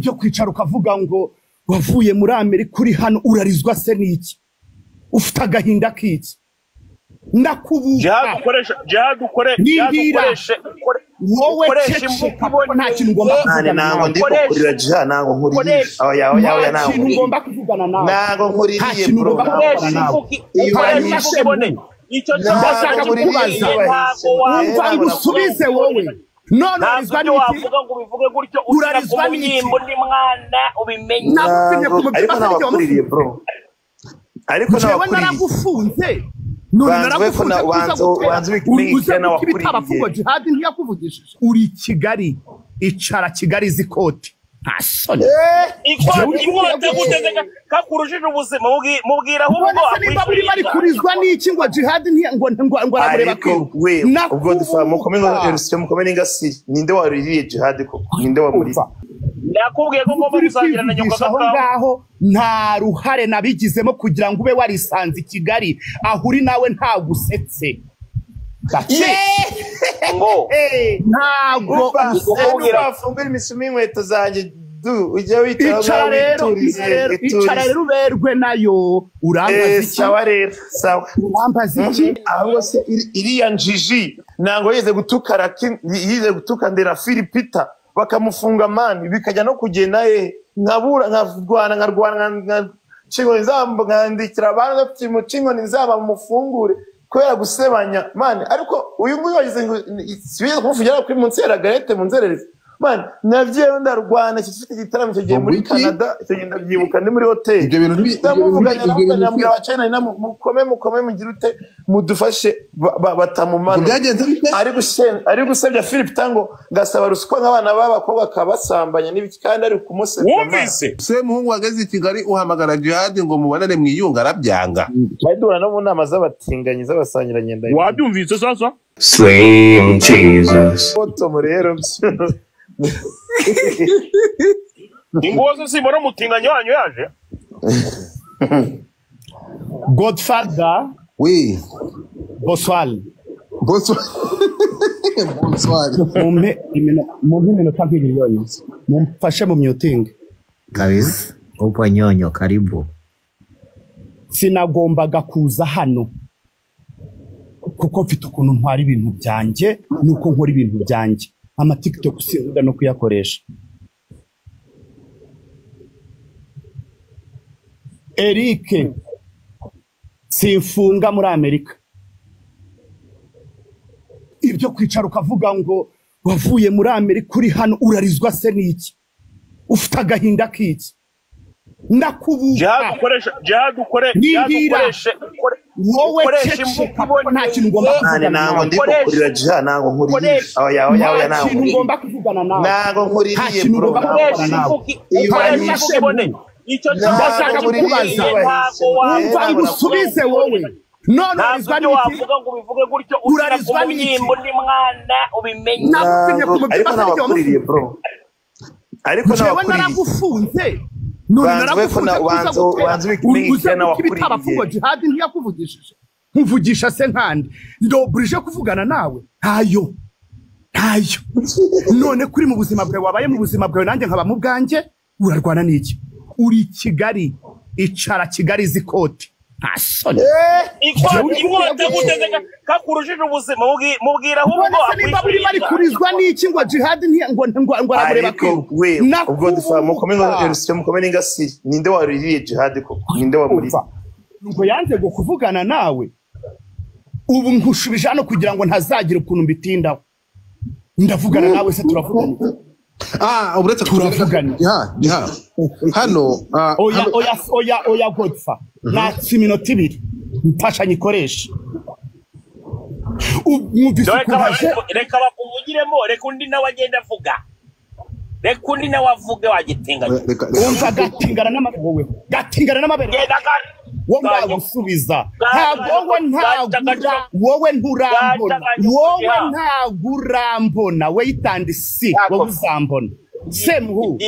ibyo kwicara ukavuga ngo wavuye muri Amerika uri hano urarizwa se niki ufite agahinda kiki ndakubuka jihad ukoreshe wowe nta kintu ngomba kuvugana nawe ndikukurira jihad nago nkuririye oya nawe ngomba kuvugana nawe nago nkuririye bro icyo ndashaka kukubaza umva ngusubize wowe none urizwa niki wavuga ngo bivuge gutyo urarizwa niki ndi mwana ubimenye ariko nabakuririye bro ariko nabakuririye naragufunze none naragufunze wanze wikimenya na wakuriye jihad ntiyakuvugishije uri Kigali icara Kigali zikoti ntasoni ikote gutezeka kakurushije ubuzima mubwira ahubwo niba buri bari kurizwa n'iki ngo jihad ngo aramureba ko ubwo dufa mukomeye mukomeye ngasi ninde waririye jihad ko ninde wamuri nakubwiye ko ngomba gusangira na nyoko ngaho nta ruhare nabigizemo kugira ngo ube warisanze Kigali aho uri nawe nta gusetse ngo ntago bafumbira imisumi inkweto zanjye ujya witaba icara rero uberwe nayo urambaza iki sawa rero sawa urambaza iki ahubwo se iriya njiji ntango yize gutuka ndera Philipita bakamufunga mani bikajya no kugenda nkabura nkarwana cingo nzamba nkandikira abantu bafite mu cingo nzaba mufungure kwera gusebanya mani ariko uyu nguyu wagize ngo sibiye kumuvugira kuri munsi ya garete munzerereze mani navyeyo ndarwana kifite gitaramo cyo giye muri Canada cyo genda byibuka ndi muri hotel ibyo bintu ndamuvuganya n'abanyamwira wa China na mukome mugira ute mudufashe batamumana ari gusebya Philip Tango ngasaba ruswa nk'abana b'abakobwa kabasambanya n'ibiki kandi ari kumusebya wumvise se muhungu wageze Kigali uhamagara jihad ngo mubonane mwiyunga arabyanga bayidura no mu nama z'abatinganyi z'abasangira nyenda wabyumvise sasa Slim Jesus foto rero ingozo simora mutinganye wanyu yaje Godfather oui bonsoir mumpe minota nk'ibiri yonyine mumfashe mu muting kabisa upo nyonyo karibu sinagombaga kuza hano kuko mfite ukuntu ntwara ibintu byanjye nuko nkora ibintu byanjye ama TikTok sinda no kuyakoresha Eric simfunga muri Amerika ibyo kwicara ukavuga ngo wavuye muri Amerika uri hano urarizwa se niki ufite agahinda kiki ndakubuka jihad ukoreshe wowe nta kintu ngomba kuvugana nawe ndikukurira jihad nago nkuririye oya nawe ngomba kuvugana nawe nago nkuririye bro icyo ndashaka kukubaza umva ngusubize wowe none urizwa niki wavuga ngo bivuge gutyo urarizwa niki ndi mwana ubimenye ariko nabakuririye bro ariko nabakuririye naragufunze none naragufunze wanze wikimenya na wakuriye jihad ntiyakuvugishije nkuvugisha se nkandi ndobrije kuvugana nawe ntayo none kuri mu buzima bwawe wabaye mu buzima bwawe nanjye nkaba mu bwanjye urarwana niki uri Kigali icara Kigali zikoti ntasoni ikote gutezeka kakurushije ubuzima mubwira ahubwo niba buri bari kurizwa n'iki ngo jihad ngo aramureba ko ubwo dufa mukomeye ngasi ninde waririye jihad ko ninde wamuri ngo yanze go kuvugana nawe ubu nkushubije hano kugira ngo ntazagira ukuntu mbitindaho ndavugana nawe se turavugana uretse turavugana hano oya Godfa natsi minota 2 mfasha nyikoresha reka bakuvugiremo reka undi nawe agenda avuga reka undi nawe avuge wagitinganye umva gatingana n'amabere wowe ndagusubiza wowe ntagurambona we yitandisi wowe uzambona semuhu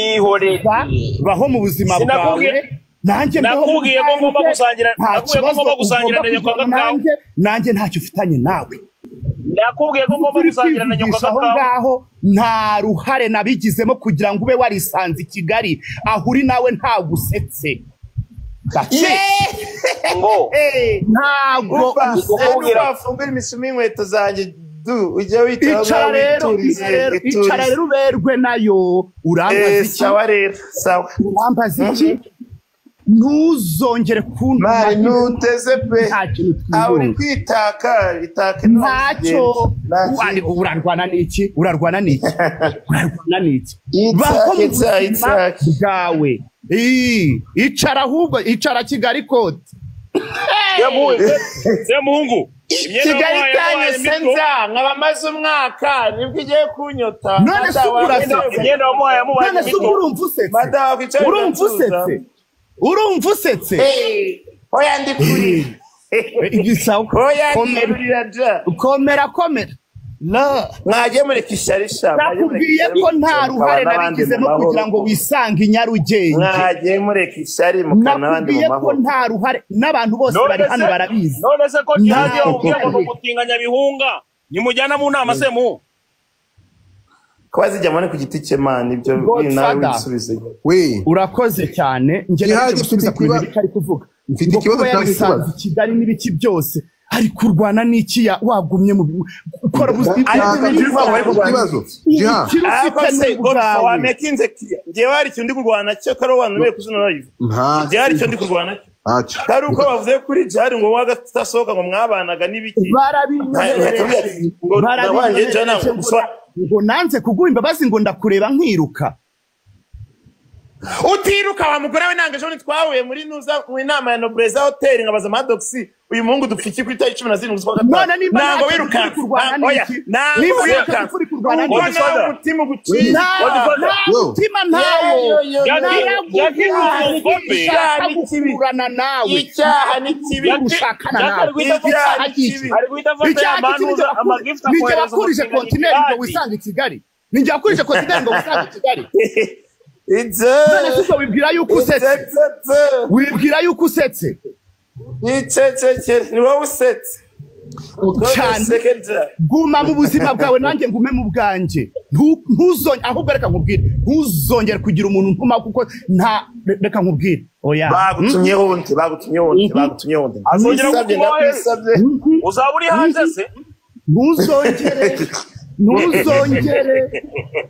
baho mu buzima bwawe nanjye nakubwiye ko ngomba gusangira na nyoko nanjye ntacyo ufitanye nawe nakubwiye ko ngomba gusangira na nyoko aho ngaho nta ruhare nabigizemo kugira ngo ube warisanze i Kigali aho uri nawe ntagusetse ngo ntabwo wafunga imisumi inkweto zanjye du ujya witaho icara rero uberwe nayo urambaza iki sawa rero sawa urambaza iki ntuzongere mari nuteze pe aho uri kwitaka itake ntacyo urarwana n'iki urarwana n'iki baho mu buzima bwawe icara ahubwo icara Kigali Code Semuhungu Kigali tanye senza nkabamaze umwaka nibwo igiye kunyota none se urumva usetse oya ndi kuri igisaho komera mwagiye mureka isharisha nakubwiye ko nta ruhare nabigizemo kugira ngo wisange i Nyarugenge mwagiye mureka ishari mukana n'abandi mu mahoro nakubwiye ko nta ruhare n'abantu bose bari hano barabizi none se ko cyagiye ubwego no gutinganya bihunga nimujyana mu nama se mu kwa zijyamane ku giti cye man ibyo nawe wisubize we urakoze cyane nge nagusubiza ku bintu bitari kuvuga mfite ikibazo cyangwa i Kigali n'ibiki byose ari kurwana n'iki wagumye mu ukora ikibazo jiha wamekinze ngiye wari cyo ndi kurwana cyo karo wanwe kuzuna live ngiye wari cyo ndi kurwana cyo kari uko bavuze kuri jari ngo wagatasohoka ngo mwabanaga n'ibiki ngo nanze kuguha imbabazi ngo ndakureba nkiruka utiruka wa mugore we nange jone twahuye muri nuza mu inama ya Nobreza Hotel ngabaza Madoxi uyu muhungu dupfiki kuri 17 z'ukwa gatanu nango wiruka oya nango wiruka ona umutima guci umutima ntawo yakurana nawe icyaha ni kibi gushakana nawe icyaha gici ninjye wakurije kontineri ngo wisanga i Kigali ninjye wakurije kontineri ngo wisanga i Kigali None wibwira yuko usetse wibwira yuko usetse ni wowe usetse guma mu buzima bwawe nanjye ngume mu bwanjye ntuzongere ahubwo reka nkubwire ntuzongere kugira umuntu ntuma kuko nta reka nkubwire oya bagutumyeho undi azongera kukubaheza uzaba uri hanze se ntuzongere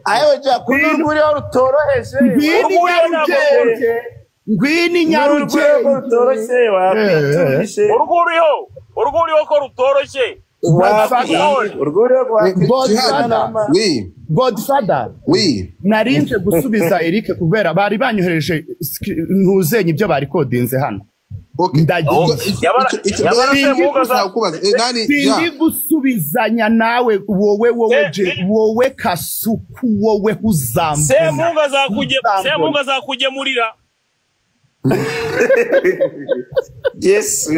ayo jya kurururiho rutoroheje ngwini Nyarugenge rutoroshye wakwiturishe uruguriho ko rutoroshye Godfather narinje gusubiza Eric kubera bari banyohereje ntuzenye ibyo bari kodinze hano sindi gusubizanya nawe wowe kasuku wowe huzambu Semunga azakugemurira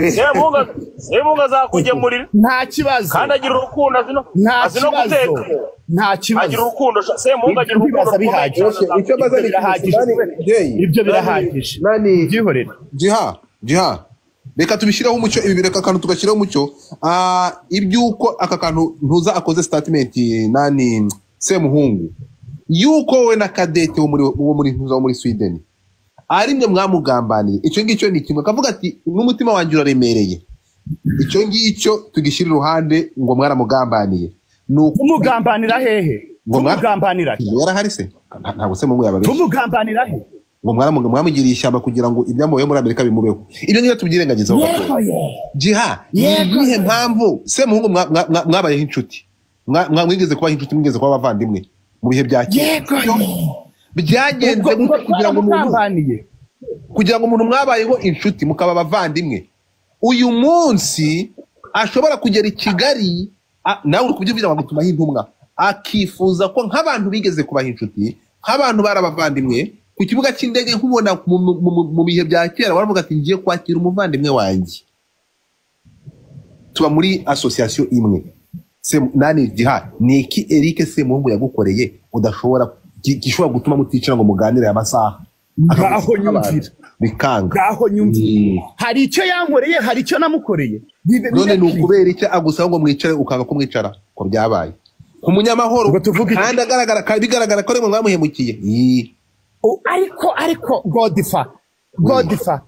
Semunga azakugemurira nta kibazo kandi agira urukundo azino guteka nta kibazo agira urukundo Semunga agira urukundo bihagije ibyo birahagije byihorere jiha reka tubishireho umucyo ibi bireka kantu tugashyiraho umucyo ibyuko aka kantu ntuza akoze statement nani Semuhungu yuko we na Kadete wo muri ntuza wo muri Sweden ari mwe mwamugambaniye icyo ngicyo ni kimwe kavuga ati n'umutima wanjye uraremereye icyo ngicyo tugishyira iruhande ngo mwaramugambaniye umugambanira hehe ngo mugambanira yarahari se ntabwo se mu yababe umugambanira hehe ngo mwamugiriye ishyamba kugira ngo ibyamubaye muri Amerika bimubeho ibyo niyo tubyirengagizaho jiha nihe mpamvu Semuhungu mwabayeho inshuti mwigeze kubaho inshuti mwigeze kuba abavandimwe mu bihe bya kera byagenze kugira ngo umuntu mwabayeho inshuti mukaba abavandimwe uyu munsi ashobora kugera i Kigali nawe uri kubyumvira bagutumaho intumwa akifuza ko nk'abantu bigeze kubaho inshuti nk'abantu bari abavandimwe ku kibuga cy'indege nkubona mu bihe bya kera baravuga ati ngiye kwakira umuvandimwe wanjye tuba muri association imwe nani jiha niki Eric Semuhungu yagukoreye udashobora gishobora gutuma muticara ngo muganire amasaha ngaho nyumvira bikanga ngaho nyumvira hari icyo yankoreye hari icyo namukoreye none ni ukubera icyo agusaba ngo mwicare ukanga ko mwicara ko byabaye ku munyamahoro kandi bigaragara ko ari mwe mwamuhemukiye ariko Godfather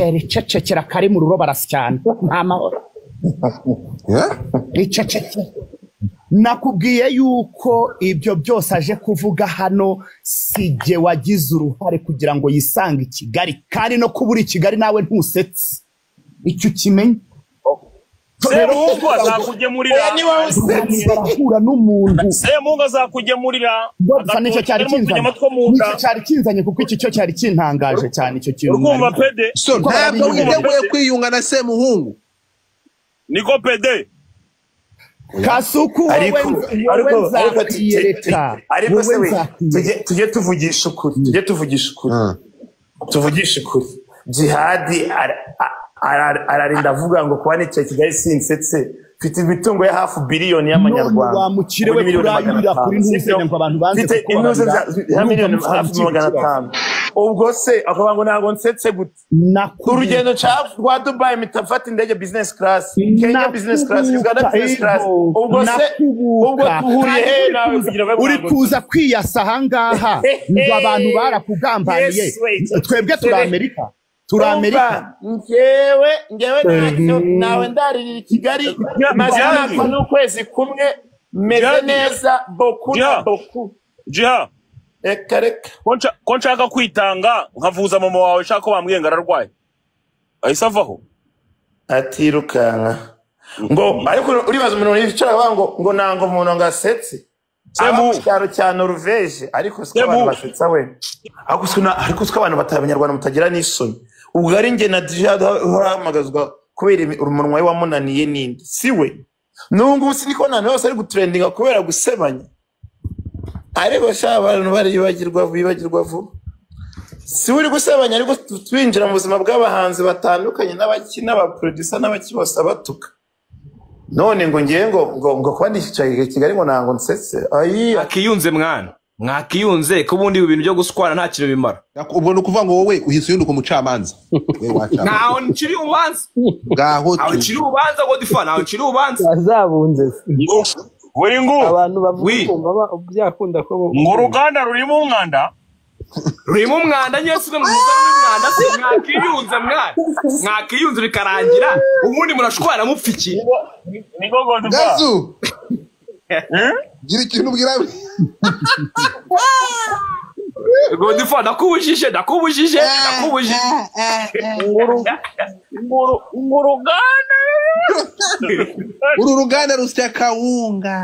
icecekera kari mu ruroba arasyana nta mahoro icecekera nakubwiye yuko ibyo byose aje kuvuga hano sijye wagize uruhare kugira ngo yisange i Kigali kandi no kubura i Kigali nawe ntusetse icyo kimenye Semungu azakugemurira arahura n'umuntu Semungu azakugemurira nicyo cyari kinzanye kuko iki cyo cyari kintangaje cyane icyo kintu urumva pede so ntabwo witeguye kwiyunga na Semuhungu niko pede Kasuku wowe nzakiyereka ariko se we tujye tuvugisha ukuri Jihadi ararinda avuga ngo kuba n'icyo Kigali sinsetse mfite imitungo ya hafi biliyoni y'amanyarwanda wamukire we kurayira kuri ntuzenya ngo abantu banze mfite inuze za miliyoni hafi 500 ubwo se akavuga ngo ntabwo nsetse gute urugendo rwa Dubai mitafata indege business class Kenya business class Uganda business class ubwo tuhuriye he nawe kugira ngo uri kuza kwiyasa ahangaha ngo abantu barakugambaniye twebwe turi Amerika ngewe nawe ndaririra i Kigali maze n'ukwezi kumwe meze neza boku Jiha reka ko nshaka kwitanga nkavuza mama wawe shaka ko bambwiye ngo ararwaye ahise avaho atirukanka ngo ariko uribaza umuntu yicara ngo nango umuntu ngasetse mu cyaro cya Norvège ariko siko abantu basetsa we ariko siko abantu batabanyarwanda mutagira n'isoni ubwo ari nge na Jihad horamagazwa kubera umunwa we wamunaniye nindi siwe nungu siniko nane yose ari gutrendinga kubera gusebanya ariko abantu bibagirwa vuba si uri gusebanya ariko twinjira mu buzima bw'abahanzi batandukanye n'abakina ba producer n'abaki bose abatuka none ngo ngiye ngo kwandikira Kigali ngo nango nsetse akiyunze mwana mwakiyunze ko ubundi ibintu byo guswana nta kintu bimara ubwo no kuvuga ngo wowe uhise uyunduka umucamanza naho nciri ubanza ngaho nciri ubanza ngo difana naho nciri ubanza azabunze we ngo abantu bavuga byakunda ko ngo uruganda rurimo umwanda nyese ngo umwanda mwakiyunze mwana mwakiyunze bikarangira ubundi murashwana mupfiki niko Godfather Gazu gira ikintu ubwira Godfather nakubujije uru ruganda rusya kawunga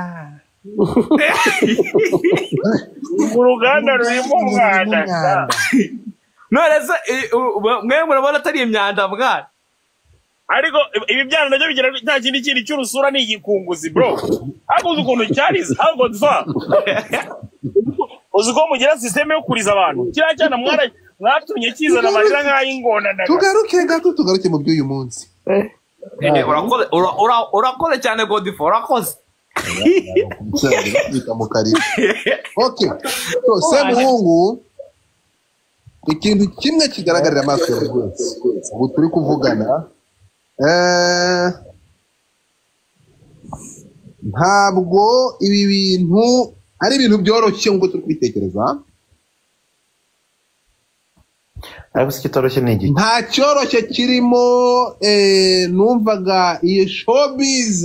uruganda rurimo umwanda none se mwe murabona atari imyanda mwana ariko ibi byana nabyo bigira nta kindi cy'urusura ni igikunguzi bro aguze ukuntu cyarize ahubwo dfa uzuko mugira system yo kuriza abantu kira cyana mwatumye kizana amarira nk'ayingona tugaruke mu by'uyu munsi urakoze cyane Godfather urakoze okay so Semuhungu ikintu kimwe kigaragarira amaso ya rwose ubu turi kuvugana ntabwo ibi bintu ari ibintu byoroshye ngo turi kubitekereza ariko si kitoroshye n'igi nta cyoroshye kirimo numvaga iyo showbiz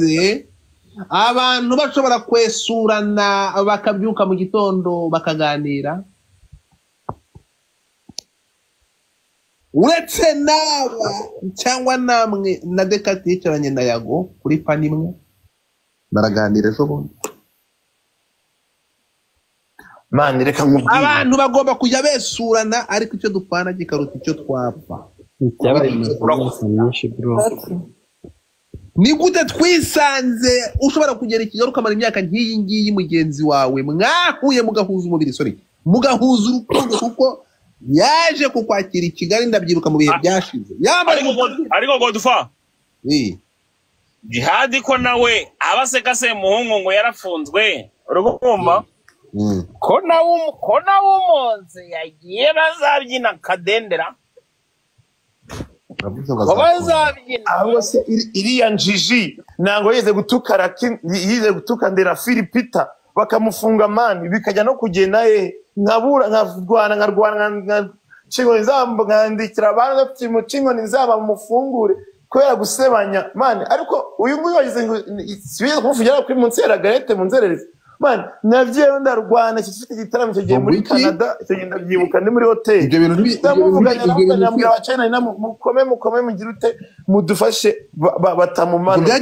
abantu bashobora kwesurana bakabyuka mu gitondo bakaganira uretse naba cyangwa namwe na Dekati yicaranye na Yago kuri pani imwe baraganira ejo bundi mani reka nkubwire abantu bagomba kujya besurana ariko icyo dupfana gikaruta icyo twapfa ni gute twisanze ushobora kugera Kigali ukamara imyaka nk'iyi ngiyi mugenzi wawe mwahuye mugahuza umubiri mugahuza urukundo kuko yaje kukwakira i Kigali ndabyiruka mu bihe byashize ariko Godfather Jihad ko nawe abaseka Semuhungu ngo yarafunzwe urugomba ko nawe umunsi yagiye bazabyina kadendera ko bazabyina ahubwo se iriya njiji ntabwo yize gutuka ndera Filipita bakamufunga mani bikajya no kugenda nkarwana cingoni zabo nkandikira abantu bafite mu cingoni zabo mufungure kubera gusebanya mani ariko uyu nguyu wagize ngo sibiye kumuvugira kuri munsi ya garete mu nzererezi mani navyeyo ndarwana kifite igitaramo cyo giye muri Canada cyo genda byibuka ndi muri hotel ibyo bintu ndamuvuganya n'abanyamwira abacana mukome mugira ute mudufashe batamumana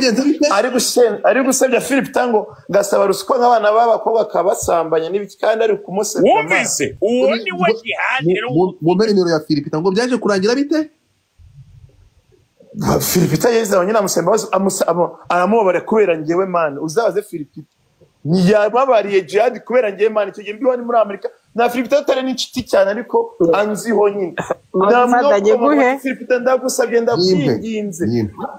ari gusebya Philip tango ngasaba ruswa nk'abana b'abakobwa kabasambanya n'ibiki kandi ari kumusebya wumvise uwo ni we gihadiro mu nimero ya Philip tango byaje kurangira bite Philipita yeze abanyina musemba aramubabare kubera ngewe man uzabaze Philipita ni yababariye jihad kubera ngewe man icyo gihe mbiho ni muri Amerika na Philipita atari n'inshuti cyane ariko anziho nyine Philipita ndagusabye ndakwinginze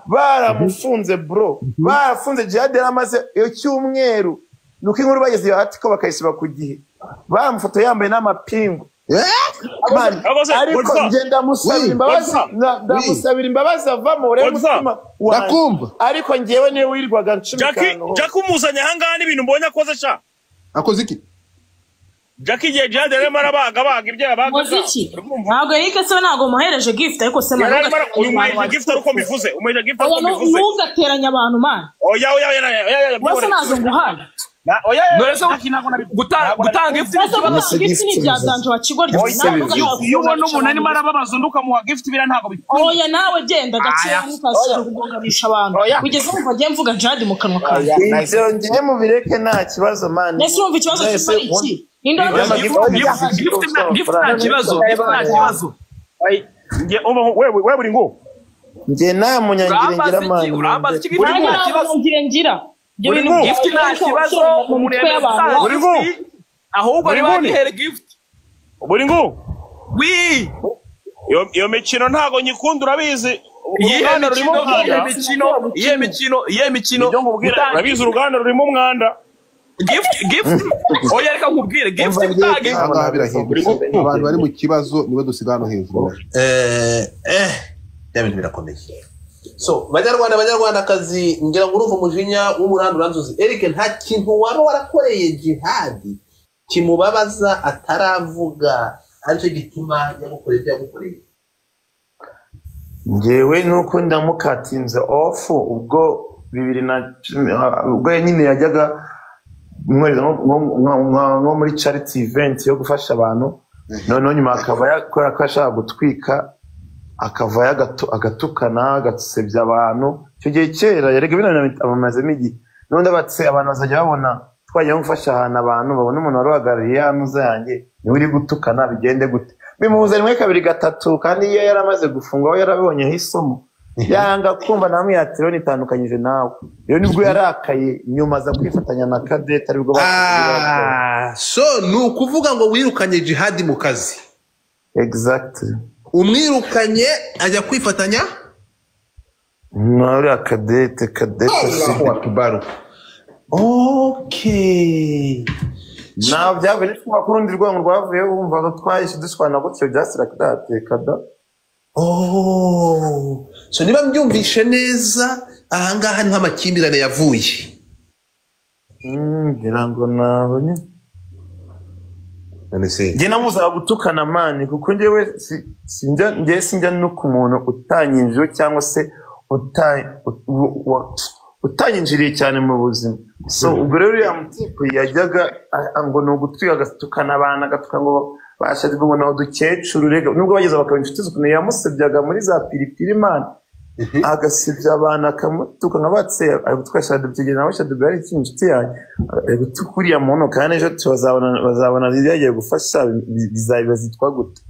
baramufunze bro barafunze jihad yaramaze icyumweru nuko inkuru bageze hati ko bakayisiba ku gihe baramufoto yambaye n'amapingu ariko ngenda musabira imbabazi avamo mutima wanjye ariko ngewe niwe wirirwaga ncumikano Jack umuzanye ahangaha n'ibintu mbonye akoze sha akoze iki Jack igihe jade rero baga ibyo yabaga ntabwo yike se ntabwo muhereje gift ariko se uyu muhereje gift ariko bivuze umuhereje gift ariko bivuze ntugateranya abantu man oya bose nazo nguhana gutanga gift ni bya danje wa kigoryi iyo ubona umuntu arimo arababaza ndukamuha gift bira ntabwo bikwiye oya nawe genda gakeya ntukasira kugonganisha abantu ugeze umva ngiye mvuga jade mu kanwa kawe ngiye mu bireke nta kibazo man nese umva ikibazo cyari iki gift nta kibazo wewe buri ngo ngiye nta munyangire ngira man urambaza iki gift nta kibazo ngira gift nta kibazo buri ngo ahubwo ari banihere gift buri ngo wi iyo mikino ntago nyikunda urabizi iye mikino urabizi uruganda rurimo umwanda gift oya reka nkubwire gift bitage abantu bari mu kibazo niwe dusigano hejuru ya bintu birakomeye so banyarwandakazi ngira ngo urumva umujinya w'umurando uranzuzi Eric nta kintu wari warakoreye jihad kimubabaza ataravuga aricyo gituma yagukoreye ngewe nuko ndamukatinze off ubwo 2010 ubwo nyine yajyaga nko muri charity event yo gufasha abantu none nyuma akaba yakora ko ashaka gutwika akava agatukana agasebya abantu cyo gihe kera yarega ibintu amazemo igihe none batse abantu bazajya babona twagiye gufasha ahantu abantu babona umuntu waruhagarariye anuza yanjye ni uri gutukana bigende gute bimubuza rimwe kabiri gatatu kandi iyo yaramaze gufungwa aho yarabonye hisomo yanga kumva namwe yatiro nitandukanyije nawe rero nibwo yarakaye nyuma za kwifatanya na Cadette aribwo so nukuvuga ngo wirukanye jihad mu kazi exactly umwirukanye ajya kwifatanya nari Cadette Tubaru okay now byavuye kwa kurundi rwango rwavuye wumva twahise dushwana gutyo just like that kada so niba mbyumvishe neza ahangaha ni nk'amakimbirane yavuye ngira ngo nabonye njye namuzaga gutukana mani kuko njyewe sinjya no ku muntu utanyinjiye cyangwa se utanyinjiriye cyane mu buzima so ubwo rero ya mutipe yajyaga ngo ni ugutwiga agatukana abantu agatuka ngo bashatse ngo naho dukecuru rega nubwo bageze bakaba inshuti z'ukuntu yamusebyaga muri za piripiri mani agasebya abantu akamutuka nka batse ari gutwasha dubigena nawe shadubi ari inshuti yanjye ari gutukuriya muntu kandi ejo bazabona yagiye gufasha bizitwa gute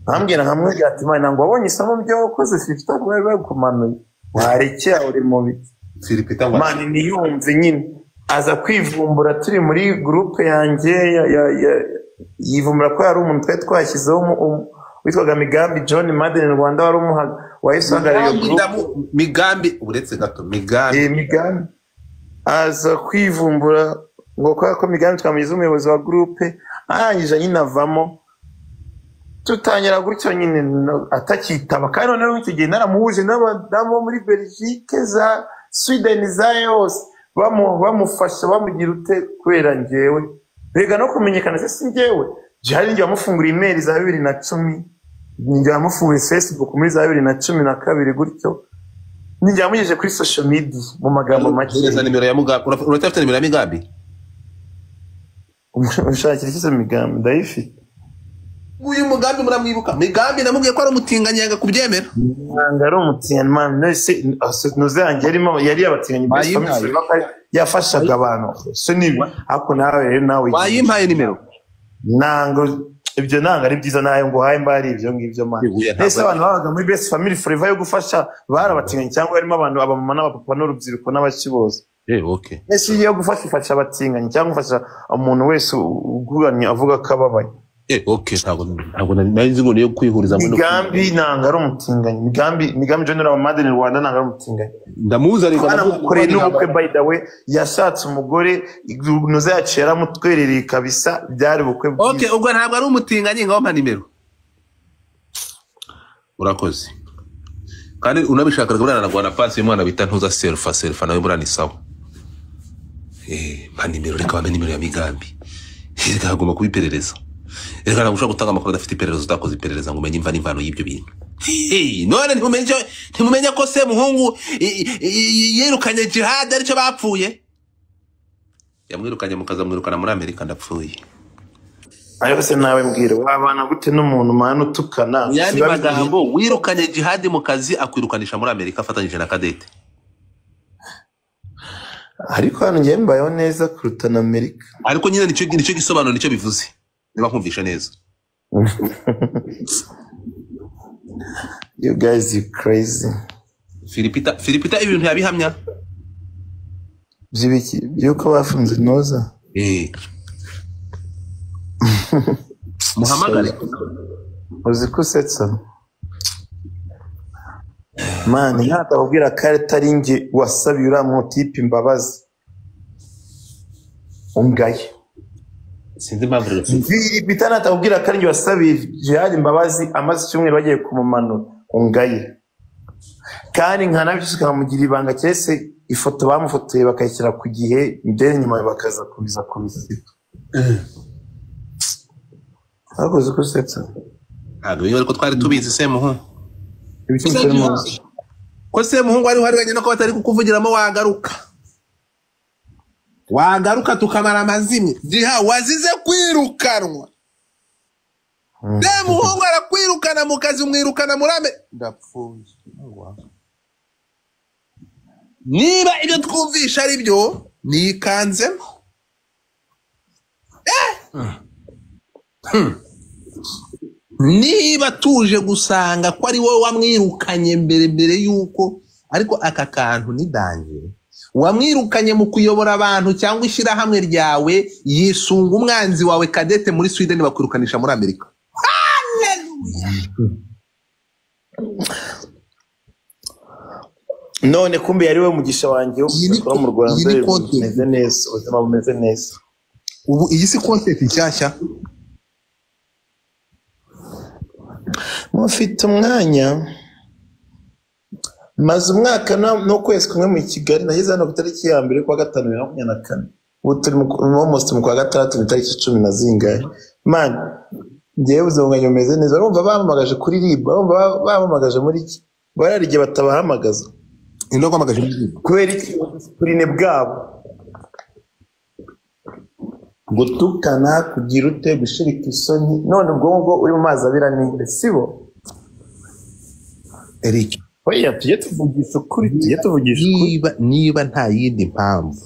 ntambwira hamwe ati mani ngo wabonye isomo byo wakoze Philipita bari bakumanuye warekeye uri mu biti Philipita mani niyumve nyine aza kwivumbura turi muri groupe yanjye yivumbura ko yari umuntu twari twashyizeho witwaga Migambi John Madden Rwanda wari wayisanganiye Migambi uretse gato Migambi aza kwivumbura ngo ko Migambi twamugize umuyobozi wa groupe arangije nyine avamo tutangira gutyo nyine atakitaba kandi noneho icyo gihe naramuhuje n'abadamu muri Belgique za Sweden za yose bamufasha bamugira ute kubera njyewe bega no kumenyekana se njyewe jari njye amufungura email za 2010 njye amufungura Facebook muri za 2012 gutyo njye amugeje kuri social media mu magambo make neza nimero ya Mugabe urafite nimero ya Migambi ushakira iki se Migambi ndayifite uyu Mugambi muramwibuka Migambi namubwiye ko ari umutinganya yanga kubyemera nanga ari umutinganya man nese noze yangerimo yari abatinganya yafashaga abantu so nibi ako nawe wayimpaye nimero nango ibyo nanga ari byiza nayo ngo haye mbari ibyo ngibyo man nese abantu babaga muri best family forever yo gufasha barabatinganya cyangwa harimo abantu abamama n'abapapa n'urubyiruko n'abakiboza okay nese yo gufasha abatinganya cyangwa gufasha umuntu wese uguranye avuga ko ababaye okay ntabwo nari ngo niyo kwihuriza muri Migambi nanga ari umutinganya Migambi General wa Madeni Rwanda nanga ari umutinganya ndamuza ariko namukoreye n'ubukwe by the way yashatse umugore noze yacera mutwerereye kabisa byari bukwe okay ubwo ntabwo ari umutinganya ngaho mpa nimero urakoze kandi unabishaka kubana na Rwanda pasi y'umwana bita ntuza selfa nawe burani sawa mpa nimero reka bampe nimero ya Migambi hirika hagomba kubiperereza reka nagushaka gutanga amakuru adafite iperereza utakoze iperereza ngo umenye imva n'imvano y'ibyo bintu none ntimumenye ko Semuhungu yirukanye Jihad aricyo bapfuye yamwirukanye mukazamwirukana muri Amerika ndapfuye ariko se nawe mbwira wabana gute n'umuntu mana utukana yani magambo wirukanye Jihad mu kazi akwirukanisha muri Amerika afatanyije na Kadete ariko hano ngiye mbayeho neza kuruta na Amerika ariko nyine nicyo gisobanuro nicyo bivuze niba kumvisha neza you guys you crazy Filipita ibintu yabihamya byibiki byuko bafunze noza muhamagare uzi ko setsa man yatabubwira kare taringe wasabiye uramu tipe imbabazi ungaye sinzi impamvu rero Filipita natabubwira kare wasabiye Jihad imbabazi amaze icyumweru bagiye kumumanura ungaye kandi nkanabyo kamugira ibanga cyese ifoto bamufotoye bakayishyira ku gihe ndere nyuma bakaza kubiza kubisita akoze ko setsa ariko twari tubizi Semuhungu ko Semuhungu ari wenyine ko batari kukuvugiramo wagaruka tukamara amazimwe Jihad wazize kwirukanwa Semuhungu arakwirukana mu kazi umwirukana murame ndapfuye niba ibyo twumvisha ari byo nikanzemo niba tuje gusanga ko ari wowe wamwirukanye mbere yuko ariko aka kantu ni danje wamwirukanye mu kuyobora abantu cyangwa ishyirahamwe ryawe yisunga umwanzi wawe Kadete muri Sweden bakwirukanisha muri Amerika none kumbe yari we mugisha wanjye wo mu Rwanda bimeze neza ubuzima bumeze neza ubu iyi si concept nshyashya mufite umwanya maze umwaka no kwezi kumwe mu Kigali nageze hano ku itariki ya mbere kwa gatanu 2024 ubu turi almost mu kwa gatandatu itariki 10 na zingahe man ngiye uzonganya umeze neza urumva bamamagaje kuri RIB urumva bamamagaje muri iki bararige batabahamagaza ino kwamagaje muri RIB kubera iki kurine bwabo gutukana kugira ute gushirika isoni none ubwo uri mu mazi abira ninde sibo Eric oya tujye tuvugisha ukuri niba nta yindi mpamvu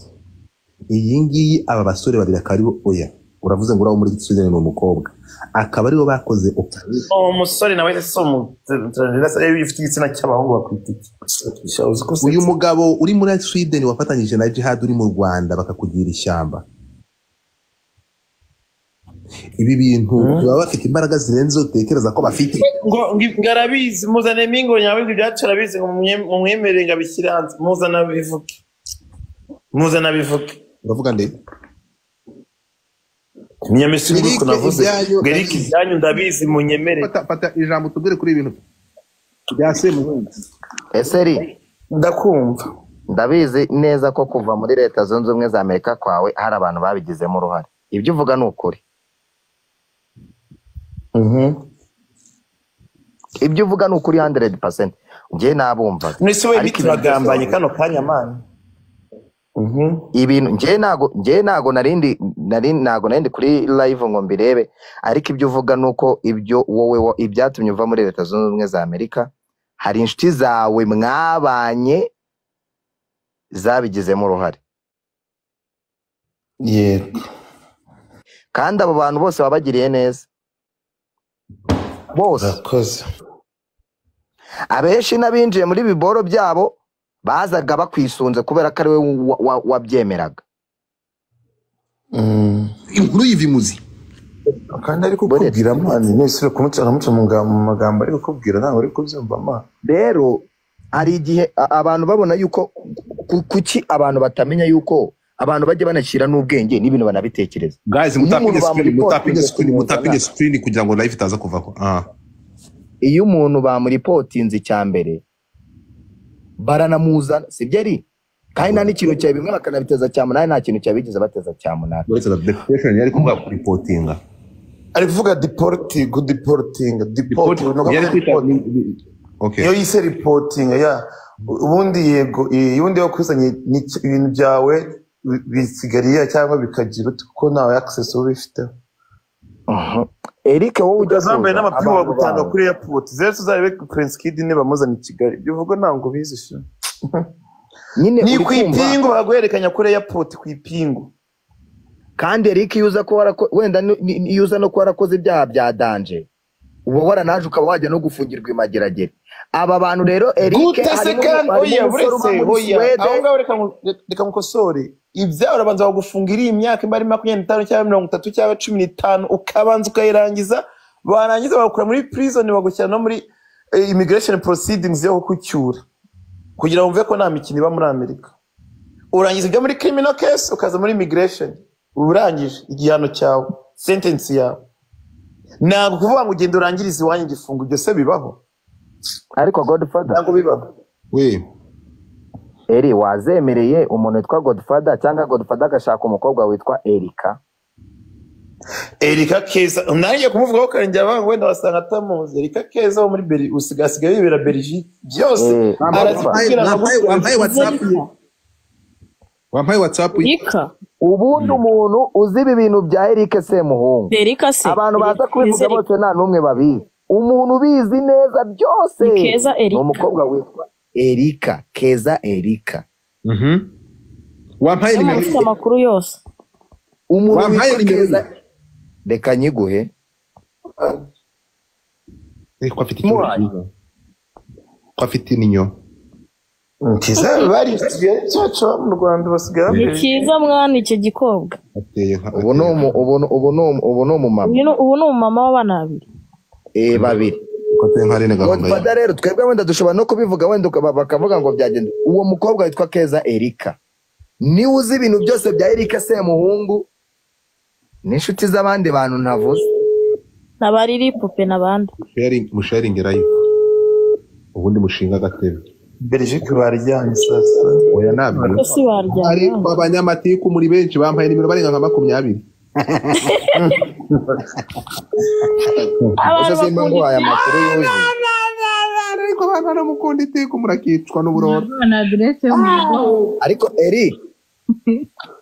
iyi ngiyi aba basore babiri akaribo oya uravuze ngo uraho muri Sweden ni umukobwa akaba aribo bakoze umusore nawe se umutrandira yifite igitsina cy'abahungu bakwitiki uyu mugabo uri muri Sweden wafatanyije na Jihad uri mu Rwanda bakakugira ishyamba ibi bintu baba bafite imbaraga zirenze utekereza ko bafite ngo ngarabizi muzane mingo nyawe ngo byacara bizi ngo mumwemerere ngabishyiranze muzana bivuke uravuga nde Nyamisi Eric nguko navuze ibyanyu- Eric ibyanyu ndabizi munyemere fata ijambo tubwire kuri ibintu bya Semuhungu. Eseri ndakumva ndabizi neza ko kuva muri leta zunze ubumwe za Amerika kwawe hari abantu babigizemo uruhare. Ibyo uvuga ni ukuri. Ibyo uvuga ni ukuri 100%. Njye nabumva. Nese we bituragambanye kano kanya mana. Ibintu njye nago narindi kuri live ngo mbirebe, ariko ibyo uvuga nuko ibyo wowe ibyatumye uva muri leta zunze ubumwe za Amerika hari inshuti zawe mwabanye zabigizemo uruhare. Yego. Kandi abo bantu bose babagiriye neza. Bose. Urakoze. Abenshi n'abinjiye muri biboro byabo bazaga bakwisunze kubera ko ari we wabyemeraga. Inkuru y'ivimuzi. Kandi ari kukubwira mani nese kumutsa mu magambo ari kukubwira nawe ari kubyumva ma. Rero hari igihe abantu babona yuko kuki abantu batamenya yuko abantu bajye banashyira n'ubwenge n'ibintu banabitekereza. Guys, mutapinge screen kugira ngo live itaza kuvaho. Iyo umuntu bamuripotinze cyambere baranamuzana sibyo ari kandi nta n'ikintu cyawe bimwe bakanabiteza cyamunani, nta kintu cyabigize bateza cyamunani. Uretse da deportation yari kuvuga kuri reportinga. Ari kuvuga deporting Okay. Yo yise reporting ya ubundi yego yundi yo kuzanye ibintu byawe bisigariye cyangwa bikagira uko nawe access ubifite. Eric wowe ujya zambaye n'amapimo wa gutanga kuri airport zero tuzarebe Prince Kid ne bamuzana i Kigali bivuga ntango bizishe. Nyine ni kwipingo bagwerekanya kuri airport kwipingo. Kandi Eric yuza ko wenda yuza no ko warakoze ibyaha bya danje ubu waranaje ukaba wajya no gufungirwa imageragere. Aba bantu rero Eric reka mukosore ibyawe urabanza bagufungira imyaka imbari 25 cyangwa 30 cyangwa 15 ukabanza ukayirangiza, barangiza bagukura muri prison bagushyira no muri immigration proceedings yo kucyura kugira wumve ko nta mikino iba muri Amerika. Urangiza ibyo muri criminal case ukaza muri immigration urangije igihano cyawe sentence yawe. Ntabwo kuvuga ngo ugenda urangiriza iwanyu igifungo ibyo se bibaho. Ariko Godfather ntabwo bibaho. We Eri wazemereye umuntu witwa Godfather cyangwa Godfather agashaka umukobwa witwa Erika? Erika Keza nanjye kumuvugaho karenge abantu wenda wasanga atamuzi. Erika Keza wo muri Beri usigasigaye bibera Belgique byose arazikira wampaye WhatsApp Erika ubundi umuntu uzi ibi bintu bya Eric Semuhungu. Erika se abantu baza kubivuga bose nta numwe babizi. Umuntu ubizi neza byose ni umukobwa witwa Erika Keza Erika. Wampaye nimero afite amakuru yose. Umuntu witwa Keza reka nyiguhe. Ko afite ikintu ko afite ninyo. Kiza bari cyacho mu Rwanda basigara. Ni kiza mwana icyo gikobwa. Ubu no umumama. Ubu no umumama w'abana babiri. Babiri. Godfather rero twebwe wenda dushobora no kubivuga wenda bakavuga ngo byagenda. Uwo mukobwa witwa Keza Erika ni uzi ibintu byose bya Eric Semuhungu n'inshuti z'abandi bantu ntavuze. Nabariri pupe nabandi. Musharing live. Ubundi mushinga gatebe. Belgique baryanye sasa. Oya nabyo. Ese baryanye. Ari abanyamatiku muri benshi bampaye nimero barenga nka 20. Ese simba ngo aya makuru yuzi. Ariko bana mukunda iteko murakicwa n'uburoro. Ariko Eri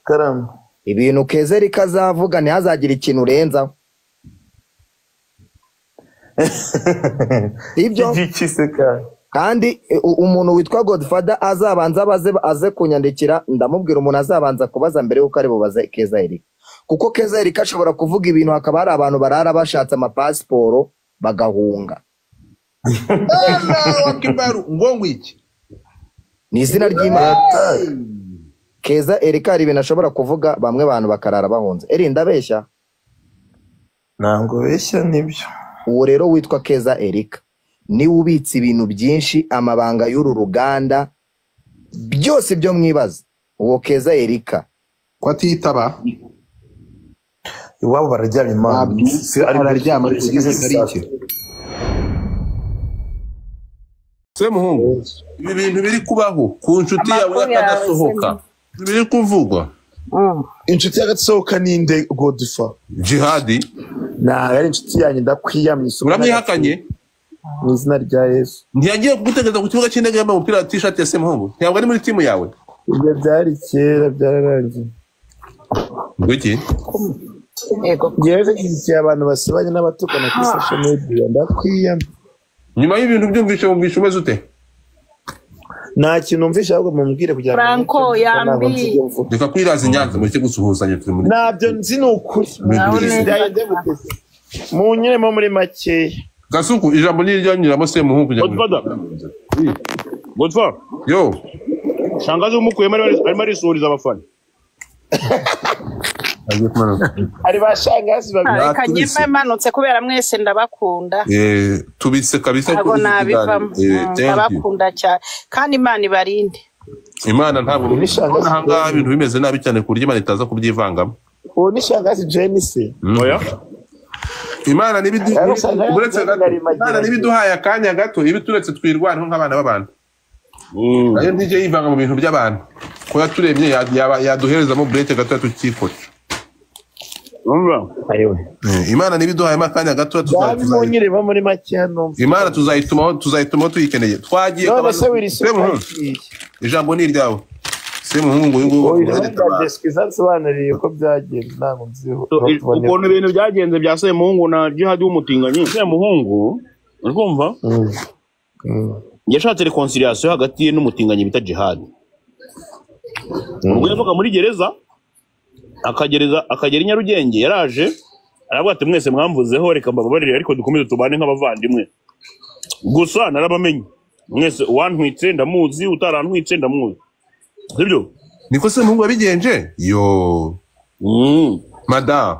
Karamba ibintu Keza Erika azavuga ntihazagira ikintu urenzaho. Ibyo kandi umuntu witwa Godfather azabanza aze kunyandikira ndamubwira umuntu azabanza kubaza mbere yuko ari bubaze Keza Erika, kuko Keza Erika ashobora kuvuga ibintu hakaba hari abantu barara bashatse amapasiporo bagahunga. Ngongo iki ni izina ry'Imana. Keza Erika hari ibintu ashobora kuvuga bamwe abantu bakarara bahunze. Eri ndabeshya? Ntabwo beshya nibyo. Uwo rero witwa Keza Erika ni ubitse ibintu byinshi, amabanga y'uru ruganda byose byo mwibaza. Uwo Keza Erika ko atitaba iwabo bararyamye imana araryama ariko Semuhungu ibi bintu biri kubaho ku nshuti yawe y'akadasohoka biri kuvugwa inshuti y'agasohoka ninde Godfa Jihadi na yari inshuti yanjye ndakwiyamye uramwihakanye mu izina rya Yesu ntiyagiye kugutegereza ku kibuga cy'indege yambaye umupira wa t-shirt ya Semuhungu ntabwo ari muri timu yawe ibyo byari kera byararangiye ngwiki ngewe igihe abantu basebanye n'abatukana kuri social media ndakwiyamye nyuma y'ibintu byumvishe umeze ute nta kintu umvishe ahubwo mumbwire kugira ngo Franco yambi reka kwiraza inyanza muri cyo gusuhuzanya turi muri nabyo nzi n'ukuri mu nyiremo muri makeya Gasuku ijambo ni ryanyuramo Semuhungu kugira Godfa yo shangazi umukuyemo arimo arisuhuriza abafana ari bashangazi babiri kanyema manutse kubera mwese ndabakunda tubise kabisa ntabwo nabivamo ndabakunda cyane kandi Imana ibarinde Imana ntabwo nahanga ibintu bimeze nabi cyane ku buryo Imana itaza kubyivangamo uwo ni shangazi Jenise oya Imana nibiduhaye akanya gato ibi turetse twirwana nk'abana b'abantu nayo ntije yivanga mu bintu by'abantu ko yaturemye yaduherezamo break gato tukikora Imana nibiduhaye akanya gato tuzayimunyireba muri make hano Imana tuzayitumaho tuyikeneye twagiye ijambo ni iryawe Semuhungu sobanuriye ko byagenze ntabwo nziho ukuntu ibintu byagenze bya Semuhungu na Jihadi w'umutinganyi Semuhungu urumva yashatse reconciliation hagati ye n'umutinganyi bita Jihadi ubwo yavuga muri gereza akagera i Nyarugenge yaraje aravuga ati mwese mwamvuzeho reka mbababarire ariko dukomeze tubane nk'abavandimwe gusa narabamenye mwese wantwitse ndamuzi utarantwitse ndamuzi sibyo niko Semuhungu yabigenje yo madam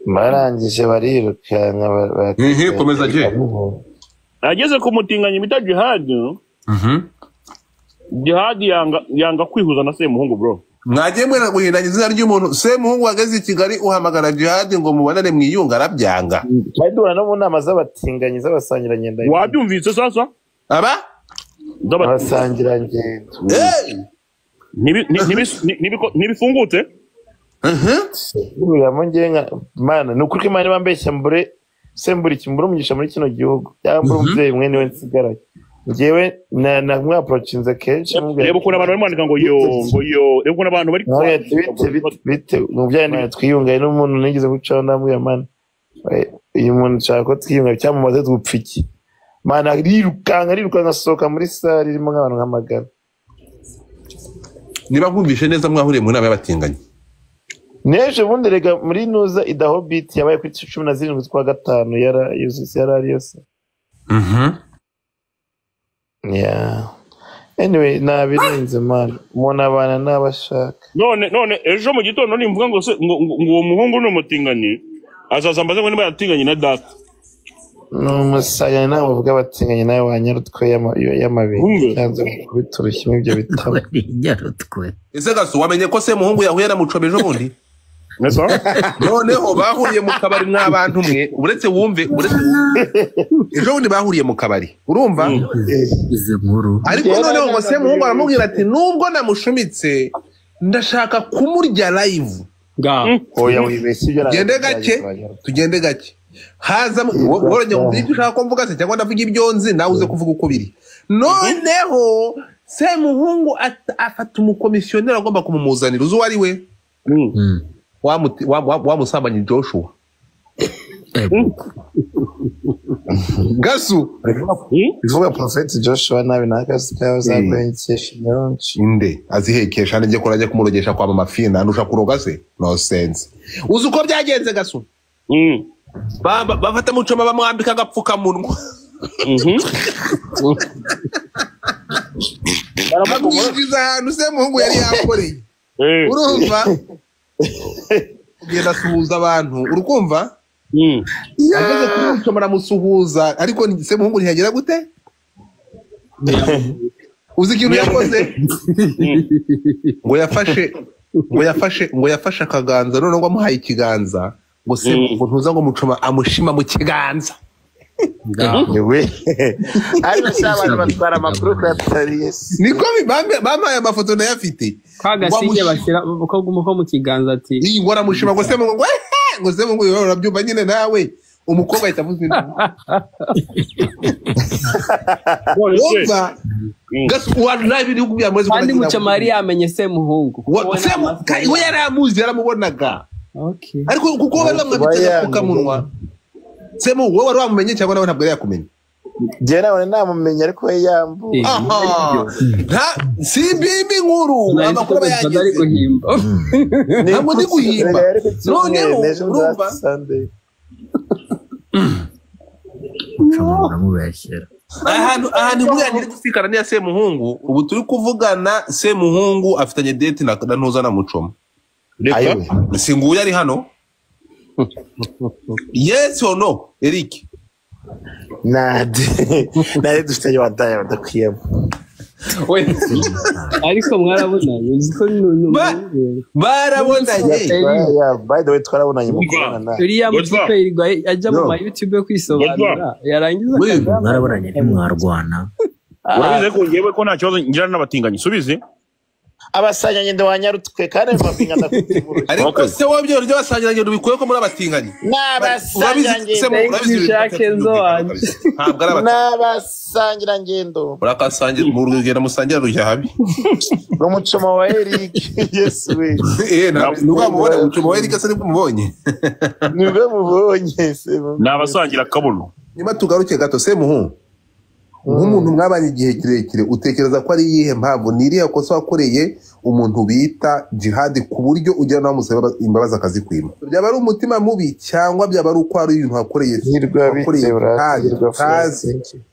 barangije barirukanka komeza je ageze ku mutinganyi bita Jihadi Jihadi yanga kwihuza na Semuhungu bro mwagiye mwera guhindanya izina ry'umuntu Semuhungu wageze i Kigali uhamagara Jihadi ngo mubonane mwiyunga arabyanga cyadura no mu nama z'abatinganyi z'abasangirangendo wabyumvise sasa aba abasangirangendo ntibifungutse uramo ngenga mana nukuri ko Imana bambeshya mbure sembura ikimbura umugisha muri kino gihugu cyangwa umubyeyi mwe niwe nsigaraye ngewe na mwaprochinze kenshi reba ukuntu abantu barimo bandika ngo yo reba ukuntu abantu bari bite mu byane twiyungaye n'umuntu nigeze gucaho namwe mana uyu muntu nshaka ko twiyunga cyamumaze dupfa iki mana rirukanka asohoka muri sare irimo nk'abantu nk'amagara niba nkumvishe neza mwahuriye mu nama y'abatinganyi neje bundi rega muri nuza idaho beat yabaye kuri 17 z'ukwa gatanu yari yose yeah anyway nabirenze man umuntu abana n'abashaka none ejo mu gitondo nimvuga ngo uwo muhungu n'umutinganyi azaza mbaze ngo niba yatinganye na data n'umusaya nawe uvuga batinganye nawe wanyarutwe y'amabiri yanze kubiturushya ibyo bitabo ese gaso wamenye ko Semuhungu yahuye na Mucobe ejo bundi noneho bahuriye mu kabari n'abantu mwe uretse wumve ejo bundi bahuriye mu kabari urumva ariko noneho ngo Semuhungu aramubwira ati nubwo namushumitse ndashaka kumurya live oya wibeshye ibyo tugende gake haza woronye mu byo ushaka ko mvuga se cyangwa ndavuga ibyo nzi nawe uze kuvuga uko biri noneho Semuhungu afata umukomisiyoneri agomba kumumuzanira uzi uwari we wamusambanyi Joshua gasu ivuga Prophet Joshua nabi nakazi kayo zabenkesha nyonchi inde azihekesha nje kurajya kumurogesha kwa mama Fina ndusha kuroga se no sense uzi uko byagenze gasu bafata Mucoma bamwambika agapfuka munwa baramugiza ahantu Semuhungu yari yakoreye urumva ugenda suhuza abantu urukumva ageze kuri Mucoma aramusuhuza ariko Semuhungu ntiyagera gute uzi ikintu yakoze ngo yafashe ngo yafashe akaganza none ngo amuhaye ikiganza ngo se ngo ntuza ngo mucoma amushima mu kiganza we ariko cyabana batwara amakuru ko yatariye niko bamaye amafoto ndayafite kwagasinye bashyira uko mu kiganza ati iyi ngo aramushima ngo se ngo se ngo urabyumva nyine nawe umukobwa ahita avuza wumva kandi mucamari yamenye Semuhungu we yaramuzi yaramubonaga ariko kuko bari bamwambitse kukamunwa Semu wowe wari wamumenye cyangwa nawe ntabwo yari yakumenye je nawe namumenye ariko we yambu si bibi nkuru amakuru bayagize ari guhimba ntabwo ndi guhimba none urumva namubeshyera ahantu buriya ntiri gusikana n'iya Semuhungu ubu turi kuvugana Semuhungu afitanye date na ntuza na Mucoma si nguyu ari hano yes or no Eric nade dufitanye wadaya badakwiyemo ariko mwarabonanye uziko barabonanye by the way twarabonanye mukubana uriya mutipe irwa ajya mu ma YouTube kwisobanura yarangiza mwarabonanye ntimwarwana urabize ko ngewe ko nta kibazo ngira n'abatinganyi subize abasanyanye ndo wanyarutwe kandi mabinga ndakutimuru ariko se wabyo ryo basanyanye ndo bikuye ko muri abatinganyi n'abasangira ngendo urakasangira mu rugendo musangira rujya habi umucoma wa Eric yes we nuga mubona umucoma wa Eric se nimubonye nuga mubonye se n'abasangira kabuno nyuma tugaruke gato Semuhungu nk'umuntu mwabanye igihe kirekire utekereza ko ari iyihe mpamvu niriya kosa wakoreye umuntu bita jihadi ku buryo ujya nawe musaba imbabazi akazikwima byaba ari umutima mubi cyangwa byaba ari uko ari ibintu wakoreye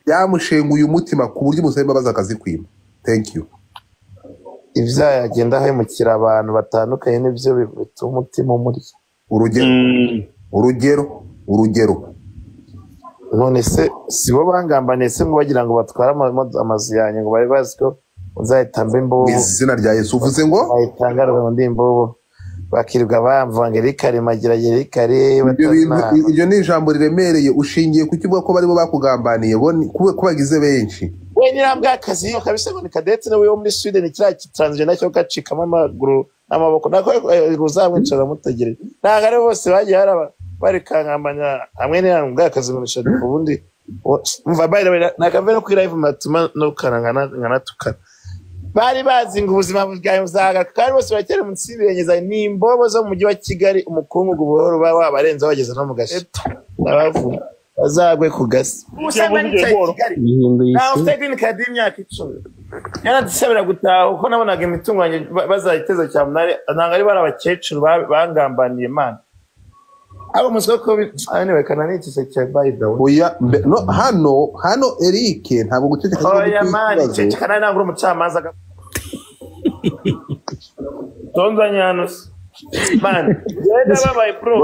byamushenguye umutima ku buryo musaba imbabazi akazikwima thank you ivya yagenda ahemukira abantu batandukanye n'ivyo bifite umutima muri urugero none se sibo bangambaniye se ngo bagira ngo batwara amazu yanjye ngo bari bazi ko uzahita mbe imbobo izina rya Yesu uvuze ngo bayitangarwa ndi imbobo bakirirwa bamvanga Erikare magira Erikare ibyo ni ijambo riremereye ushingiye ku kivuga ko barimo bakugambaniye ko bagize benshi we nirambwa akazi yo kabisa ngo ni Cadette nawe wo muri Sweden kira transgender cyo kacikamo amaguru n'amaboko nako ruzamwicara mutegereje ntago ari bose bagiye haraba barikangambanya hamwe n'irambwa akazi ngo nishaka ubundi mva bayira nakave no kuri live matuma no karangana tukana bari bazi ngo ubuzima bwawe buzaga kandi bose bakere munsi birenyeza ni imbobo zo mu mujyi wa Kigali umukungu buhoro baba barenza bageze no mu gashe nabavu bazagwe ku gasi usanga ni Kigali na ufite green card y'imyaka 10 yana dusabira gutaha uko nabonaga imitungo yanjye bazayiteza cyamunare nanga ari barabakecuru bangambaniye man abo musoko anyway kana ni cyo by the way oya no hano Eric ntabwo guceceka oya man ceceka nari nangura umucamanza tonzanyanos man yenda babaye pro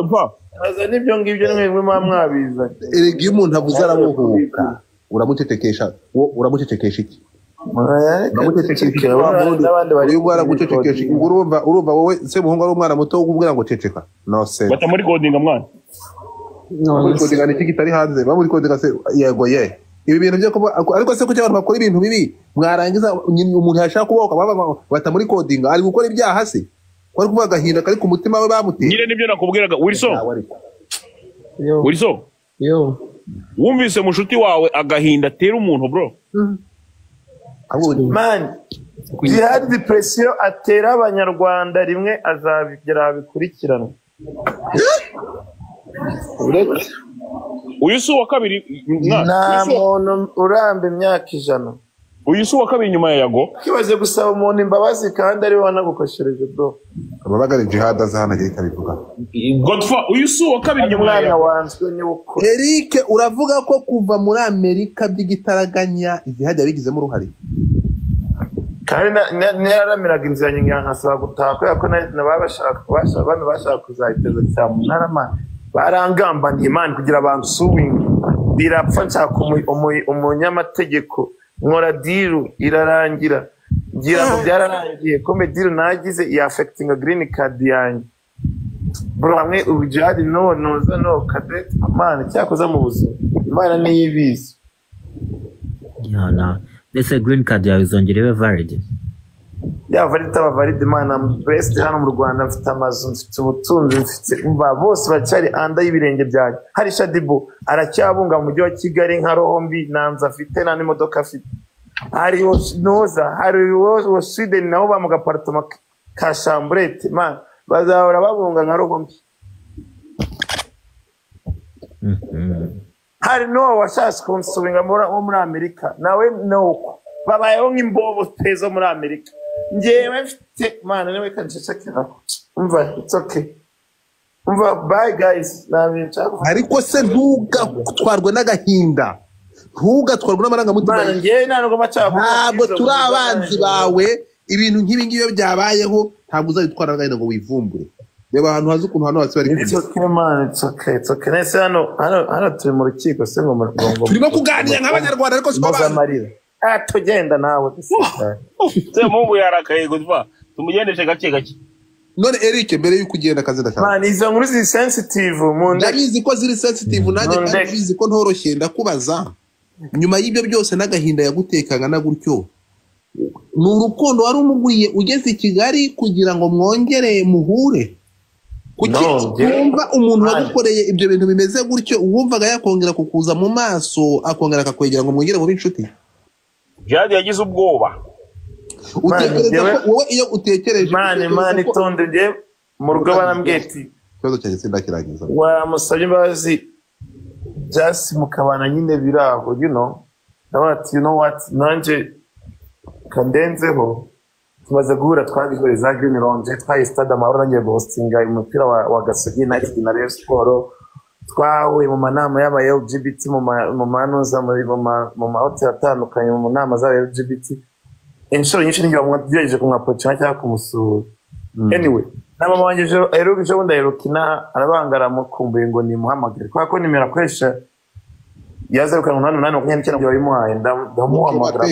aza nibyo ngibyo nimwe mwabiza Eric iyo umuntu avuze aramuhuka uramucecekesha iki urumva wowe Semuhungu ari umwana muto ukubwira ngo ceceka no se bata muri godinga mwana muri godinga ni kitari hanze muri godinga se yego ye ibi bintu byo kuba ariko se kuki abantu bakora ibintu bibi mwarangiza umuntu yashaka kubaho bata muri godinga ari gukora ibyaha se kwari kuvuga gahinda kari ku mutima we bamuteye nyine nibyo nakubwiraga Wilson wumvise mushuti wawe agahinda tera umuntu bro man jihad depression atera abanyarwanda rimwe azabigera bikurikirana uyu si wa kabiri nta muntu uramba imyaka 100 uyu si wa kabiri nyuma ya Yago kibaze gusaba umuntu imbabazi kandi ari wanagukoshereje bro ababagare jihad azahanagira ikabivuga Godfa uyu si wa kabiri nyuma ya Yago wanzwe ni uko Eric uravuga ko kuva muri Amerika by'igitaraganya jihad yabigizemo uruhare kandi naramiraga inzira nyinga nkasaba gutaha ko bashaka kuzayiteza cyamunara man barangambaniye Imana kugira abantu suwingi birapfa nshaka umunyamategeko nkora diru irarangira ngira ngo byararangiye ko mediro nagize ya affecting a green card yanjye bro hamwe ubujadi noza no kadete amana cyakoza mu buzima imana niyo ibizi yana mbese green card yawe izongera ibe valid ya valid aba valid imana best hano mu Rwanda mfite amazu mfite ubutunzi mfite umva bose bacyari anda y'ibirenge byanjye hari Shadibo aracyabunga mu mujyi wa Kigali nka Rombi nanza afite nani modoka afite hari noza hari wo Sweden naho bamuga apartment ka chambrette man bazahora babunga nka Rombi hari no washaka kunsubinga muri Amerika nawe nuko babayeho nk'imbobo pezo muri Amerika ngewe mfite mana niwe kanshakira umva it's okay umva bye guys ariko se ntugatwarwe n'agahinda ntugatwarwe n'amarangamutima ngewe ntabwo macaka ntabwo turi abanzi bawe ibintu nk'ibi ngibi iyo byabayeho ntabwo uzabitwara n'agahinda ngo wivumbure reba ahantu hazi ukuntu hano hasi bari it's okay man it's okay nese hano turi mu rukiko se ngo turimo kuganira nk'abanyarwanda ariko siko bazi tugenda nawe se Mungu yarakaye gutwa tumugendeshe gake gake none Eric mbere yuko ugenda akazi ndashaka man izo nkuru ziri sensitive ndabizi ko ziri sensitive nanjye ndabizi ko ntoroshye ndakubaza nyuma y'ibyo byose n'agahinda yagutekanga na gutyo ni urukundo wari umuguriye ugeze i Kigali kugira ngo mwongere muhure kuki wumva umuntu wagukoreye ibyo bintu bimeze gutyo wumvaga yakongera kukuza mu maso akongera akakwegera ngo mwongere mube inshuti Jadi yagize ubwoba utekereza ko wowe iyo utekereje mani tonde nge mu rugo barambweti ikibazo cyanjye sindakiragiza wamusabye imbabazi just mukabana nyine biraho you know what nanje kandenzeho tumaze guhura twabihuriza Green Lounge twaye stade amahoro nangiye guhostinga umupira wa Gasogi na Rayon Sport twahuye mu manama y'aba LGBT mu manuza mu mahoteli atandukanye mu nama za LGBT inshuro nyinshi n'ingiye bamwagerageje kumwapochana cyangwa kumusura anyway na mama wanje ejo bundi aherukina arabangara mukumbuye ngo ni muhamagare kwa ko nimero akoresha yaza ku 889 yabimuhaye ndamuhamagara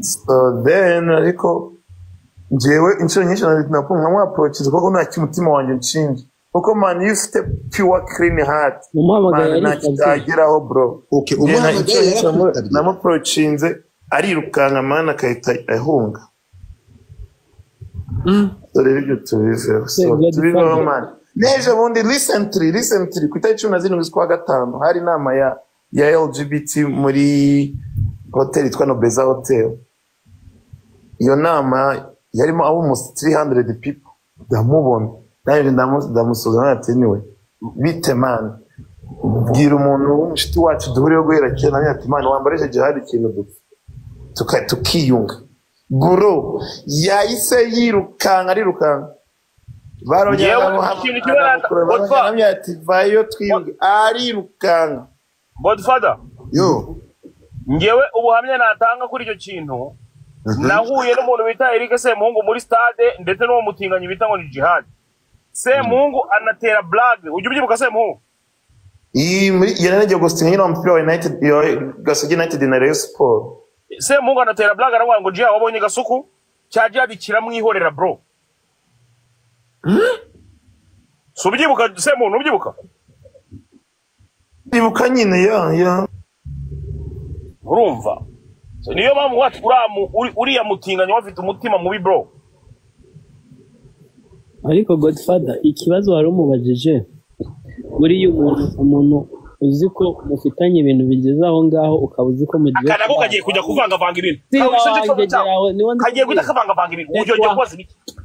so then ariko jewe inshuro nyinshi nakumva mwaproaches kuko nta kimutima wanje nshinje kuko man you step pure clean heart ntakigeraho bro okay umuhamagaye namuproachinze arirukanka mana akahita ahunga dore ibyo tubiveho so tubiveho man neje bundi recently ku itariki 17 z'ukwa gatanu hari inama ya LGBT muri hotel yitwa Nobeza Hotel iyo nama yarimo almost 300 people ndamubona naje ndamusuza ati niwe bite man bwira umuntu w'inshuti wacu duhuriye guhera cyane ati man wambareje jihad ikintu dupfa tukiyunga bro yahise arirukanka barongera ati vayo twiyunge arirukanka Godfather yo ngewe ubuhamya natanga kuri icyo kintu nahuye n'umuntu bita Eric Semungu muri stade ndetse n'uwo mutinganyi bita ngo ni Jihad Semungu anatera blague ujye ubyibuka Semungu yanagiye gustinga nyine umupira wa United Gasogi United na Rayon Sport Semungu anatera blague aravuga ngo Jihad wabonye Gasuku cya Jihad kiramwihorera bro subyibuka Semungu ubyibuka ibuka nyine ya urumva niyo mpamvu wati uriya mutinganya wafite umutima mubi bro ariko Godfather ikibazo wari umubajije buriya umuntu uzi ko mufitanye ibintu bigeze aho ngaho ukaba uzi ko mugiye akana ko kagiye kujya kuvanga ibintu kagiye kujya kavanga ibintu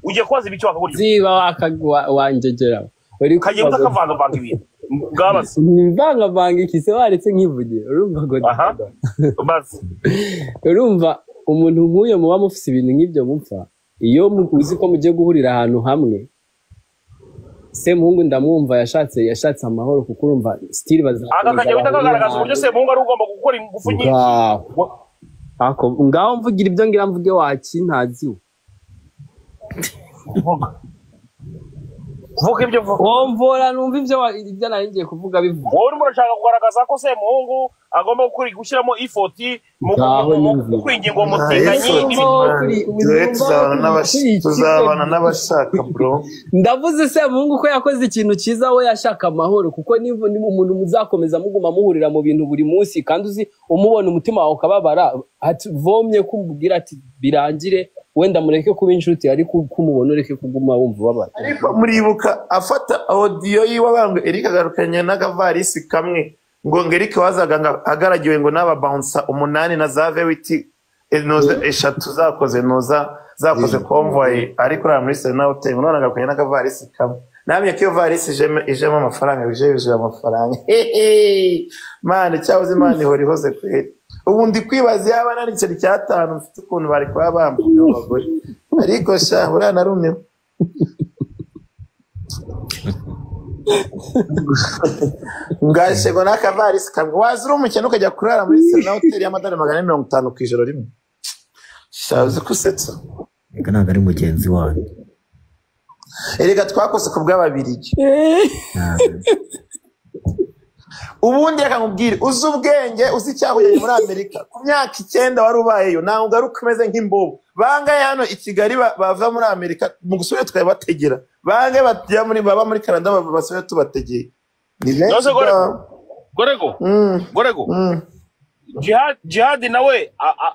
ugiye kwaza ibiki wakagurira ziba wanjegera kagiye kujya kavanga ibintu ngabase nivanga ikise waretse nkivugira urumva Godfather basi urumva umuntu nk'uyo muba mufise ibintu nk'ibyo mupfa iyo uzi ko mugiye guhurira ahantu hamwe Semuhungu ndamwumva yashatse amahoro kuko urumva still akakajya bitagaragaza uburyo Semuhungu ari ugomba gukora ingufu nyinshi ngaho mvugira ibyo ngira mvuge wakintaziwe vuga ibyo vuga womvora numva ibyo nari ngiye kuvuga bivuga wowe urimo urashaka kugaragaza ko Semuhungu agomba gushyiramo ifoti mu kwingingo mutinganyi tuzabana n'abashaka bro. ndavuze Semuhungu ko yakoze ikintu cyiza we yashaka amahoro kuko niba umuntu muzakomeza muguma muhurira mu bintu buri munsi kandi uzi umubona umutima wawe ukababara vomye kumubwira ati birangire wenda mureke kuba inshuti ariko kumubona ureke kuguma wumva ubabara. Ariko muribuka afata audio yiwe abantu Eric agarukanye n'agavarisi kamwe ngo Eric wazaga agaragiwe ngo n'aba bouncer 8 na za Vewiti eshatu zakoze convoy ariko ra muri Serena Hotel none agarukanye n'agavarisi kamwe namye ko varisi ijemo amafaranga bije amafaranga man cyabuze man ihorihoze kweri ubu ndi kwibaza yaba nari cyari cyatanu mfite ukuntu bari kwa bambuye abagore ariko sha urana rumwe ngashego n'akavarisi kamwe wazira umukene ukajya kurara muri Serena Hotel y'amadolari 450 ku ijoro rimwe shabuze kusetsa reka ntabwo ari mugenzi wanyu erega twakose ku bw'ababirigi ubundi reka nkubwire uzi ubwenge uzi icyahuye muri Amerika ku myaka 9 wari ubayeyo ntabwo ugaruka umeze nk'imbobo bangaye hano i Kigali bava muri Amerika mu gusubira tukabategera bange bajya muri baba muri Canada basubira tubategeye ni benshi gorego Jihad nawe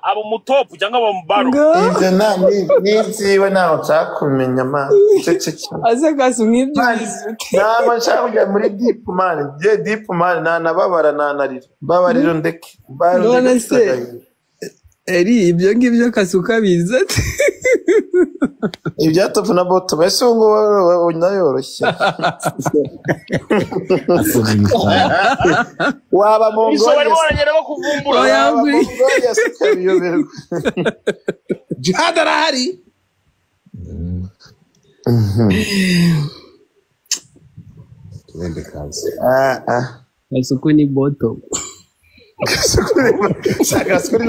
aba mutopu cyangwa aba mubaro ibyo nibyiwe ntaho nsakumenya man aze gasu nk'ibyo ntabwo nshaka kujya muri deep man nanababara nanarira babariro ndeke none se eri ibyo ngibyo kasuka biza ibya top na bottom ese ngo nayoroshye waba mu ngo Jihad arahari wende kazi kasuku ni bottom kasuku ni